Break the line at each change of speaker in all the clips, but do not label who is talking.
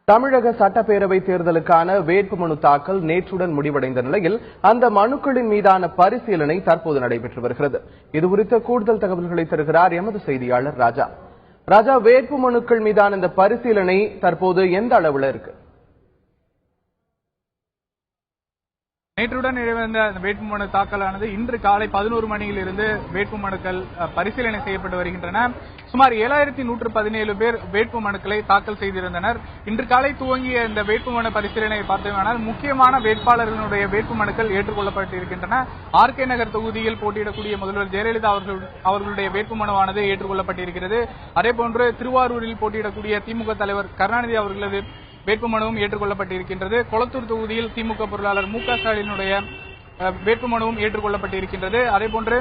தமிழக சட்டப்பேரவை தேர்தலுக்கான வேட்புமனு தாக்கல் நேற்றுடன் முடிவடைந்த நிலையில் அந்த மனுக்களின் மீதான பரிசீலனை தற்போது நடைபெற்று வருகிறது. இதுகுறித்த கூடுதல் தகவல்களை தருகிறார் எமது செய்தியாளர் ராஜா. ராஜா, வேட்புமனுக்கள் மீதான இந்த பரிசீலனை தற்போது எந்த அளவுல இருக்கு?
நேற்றுடன் நிறைவடைந்த வேட்புமனு தாக்கலானது இன்று காலை 11 மணியிலிருந்து வேட்புமனுக்கள் பரிசீலனை செய்யப்பட்டு வருகின்றன. சுமார் 7117 பேர் வேட்புமனுக்களை தாக்கல் செய்திருந்தனர். இன்று காலை துவங்கிய இந்த வேட்புமனு பரிசீலனை பார்த்தோமானால் முக்கியமான வேட்பாளர்களுடைய வேட்புமனுக்கள் ஏற்றுக்கொள்ளப்பட்டிருக்கின்றன. ஆர்கே நகர் தொகுதியில் போட்டியிடக்கூடிய முதல்வர் ஜெயலலிதா அவர்களுடைய வேட்புமனுவானது ஏற்றுக்கொள்ளப்பட்டிருக்கிறது. அதேபோன்று திருவாரூரில் போட்டியிடக்கூடிய திமுக தலைவர் கருணாநிதி அவர்களது வேட்புமனுவும் ஏற்றுக்கொள்ளப்பட்டிருக்கின்றது. கொளத்தூர் தொகுதியில் திமுக பொருளாளர் மு க ஸ்டாலினுடைய வேட்புமனுவும் ஏற்றுக்கொள்ளப்பட்டிருக்கின்றது. அதேபோன்று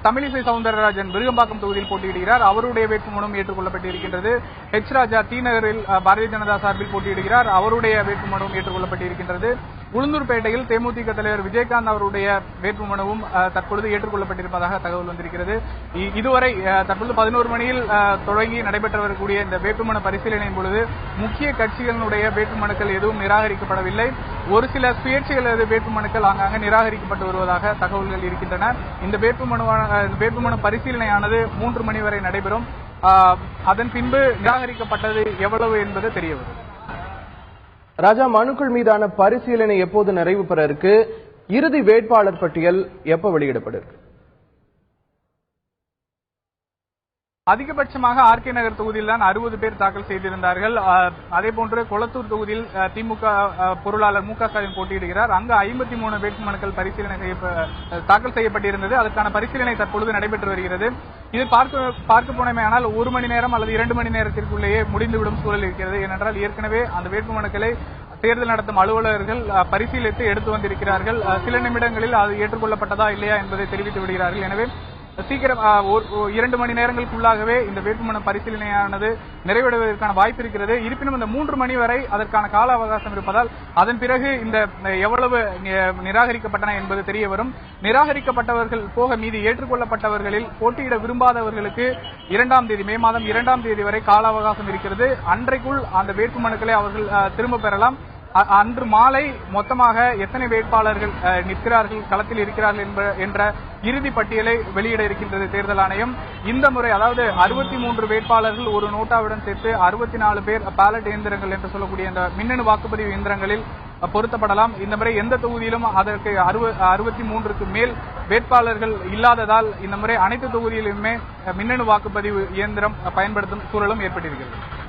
தமிழிசை சவுந்தரராஜன் விருகம்பாக்கம் தொகுதியில் போட்டியிடுகிறார், அவருடைய வேட்புமனுவும் ஏற்றுக்கொள்ளப்பட்டிருக்கின்றது. எச் ராஜா டி நகரில் பாரதிய ஜனதா சார்பில் போட்டியிடுகிறார், அவருடைய வேட்புமனுவும் ஏற்றுக்கொள்ளப்பட்டிருக்கின்றது. உளுந்தூர்பேட்டையில் தேமுதிக தலைவர் விஜயகாந்த் அவருடைய வேட்புமனுவும் தற்பொழுது ஏற்றுக்கொள்ளப்பட்டிருப்பதாக தகவல் வந்திருக்கிறது. இதுவரை தற்பொழுது 11 மணியில் தொடங்கி நடைபெற்று வரக்கூடிய இந்த வேட்புமனு பரிசீலனையின் பொழுது முக்கிய கட்சிகளுடைய வேட்புமனுக்கள் எதுவும் நிராகரிக்கப்படவில்லை. ஒரு சில சுயேட்சைகளது வேட்புமனுக்கள் ஆங்காங்க நிராகரிக்கப்பட்டு வருவதாக தகவல்கள் இருக்கின்றன. இந்த வேட்புமனு பரிசீலனையானது 3 மணி வரை நடைபெறும். அதன் பின்பு நிராகரிக்கப்பட்டது எவ்வளவு என்பது தெரியவரும்.
ராஜா, மனுக்கள் மீதான பரிசீலனை எப்போது நிறைவு பெற இருக்கு? இறுதி வேட்பாளர் பட்டியல் எப்ப வெளியிடப்பட இருக்கு?
அதிகபட்சமாக ஆர்கே நகர் தொகுதியில் தான் 60 பேர் தாக்கல் செய்திருந்தார்கள். அதேபோன்று கொளத்தூர் தொகுதியில் திமுக பொருளாளர் மு க ஸ்டாலின் போட்டியிடுகிறார். அங்கு 53 வேட்புமனுக்கள் தாக்கல் செய்யப்பட்டிருந்தது. அதற்கான பரிசீலனை தற்பொழுது நடைபெற்று வருகிறது. இது பார்க்க போனமையானால் 1 மணி நேரம் அல்லது 2 மணி நேரத்திற்குள்ளேயே முடிந்துவிடும் சூழல் இருக்கிறது. ஏனென்றால் ஏற்கனவே அந்த வேட்புமனுக்களை தேர்தல் நடத்தும் அலுவலர்கள் பரிசீலித்து எடுத்து வந்திருக்கிறார்கள். சில நிமிடங்களில் அது ஏற்றுக்கொள்ளப்பட்டதா இல்லையா என்பதை தெரிவித்து விடுகிறார்கள். எனவே சீக்கிரம் 2 மணி நேரங்களுக்குள்ளாகவே இந்த வேட்புமனு பரிசீலனையானது நிறைவடைவதற்கான வாய்ப்பு இருக்கிறது. இருப்பினும் இந்த 3 மணி வரை அதற்கான கால அவகாசம் இருப்பதால் அதன் பிறகு இந்த எவ்வளவு நிராகரிக்கப்பட்டன என்பது தெரிய வரும். நிராகரிக்கப்பட்டவர்கள் போக மீதி ஏற்றுக்கொள்ளப்பட்டவர்களில் போட்டியிட விரும்பாதவர்களுக்கு 2ஆம் தேதி மே மாதம் 2ஆம் தேதி வரை கால அவகாசம் இருக்கிறது. அன்றைக்குள் அந்த வேட்புமனுக்களை அவர்கள் திரும்ப பெறலாம். அன்று மாலை மொத்தமாக எத்தனை வேட்பாளர்கள் நிற்கிறார்கள், களத்தில் இருக்கிறார்கள் என்ற இறுதி பட்டியலை வெளியிட இருக்கின்றது தேர்தல் ஆணையம். இந்த முறை அதாவது 63 வேட்பாளர்கள் ஒரு நோட்டாவுடன் சேர்த்து 64 பேர் பேலட் இயந்திரங்கள் என்று சொல்லக்கூடிய இந்த மின்னணு வாக்குப்பதிவு இயந்திரங்களில் பொருத்தப்படலாம். இந்த முறை எந்த தொகுதியிலும் அதற்கு 63க்கு மேல் வேட்பாளர்கள் இல்லாததால் இந்த முறை அனைத்து தொகுதியிலுமே மின்னணு வாக்குப்பதிவு இயந்திரம் பயன்படுத்தும் சூழலும் ஏற்பட்டிருக்கிறது.